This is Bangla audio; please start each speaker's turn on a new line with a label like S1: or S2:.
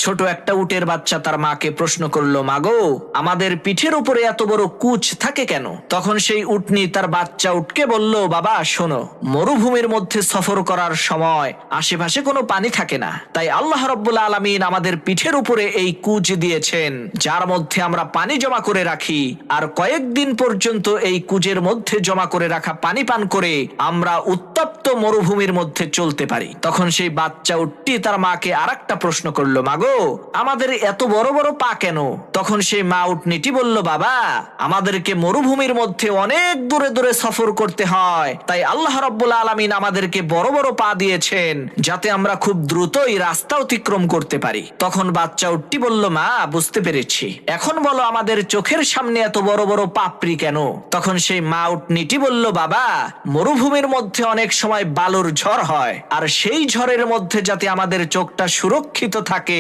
S1: ছোট একটা উটের বাচ্চা তার মাকে প্রশ্ন করলো, মাগো, আমাদের পিঠের উপরে এত বড় কুচ থাকে কেন? তখন সেই উটনি তার বাচ্চা উটকে বলল, বাবা শোনো, মরুভূমির মধ্যে সফর করার সময় আশেপাশে কোনো পানি থাকে না, তাই আল্লাহ রাব্বুল আলামিন আমাদের পিঠের উপরে এই কুচ দিয়েছেন, যার মধ্যে আমরা পানি জমা করে রাখি, আর কয়েকদিন পর্যন্ত এই কুচের মধ্যে জমা করে রাখা পানি পান করে আমরা উত্তপ্ত মরুভূমির মধ্যে চলতে পারি। তখন সেই বাচ্চা উটটি তার মাকে আরেকটা প্রশ্ন করলো, মাগো, আমাদের এত বড় বড় পা কেন? তখন সেই মা উটনিটি বলল, বাবা, আমাদেরকে মরুভূমির মধ্যে অনেক দূরে দূরে সফর করতে হয়, তাই আল্লাহ রাব্বুল আলামিন আমাদেরকে বড় বড় পা দিয়েছেন, যাতে আমরা খুব দ্রুতই রাস্তা অতিক্রম করতে পারি। তখন বাচ্চা উটটি বলল, মা, বুঝতে পেরেছি, এখন বলো আমাদের চোখের সামনে এত বড় বড় পাপড়ি কেন? তখন সেই মা উটনিটি বলল, বাবা, মরুভূমির মধ্যে অনেক সময় বালুর ঝড় হয়, আর সেই ঝড়ের মধ্যে যাতে আমাদের চোখটা সুরক্ষিত থাকে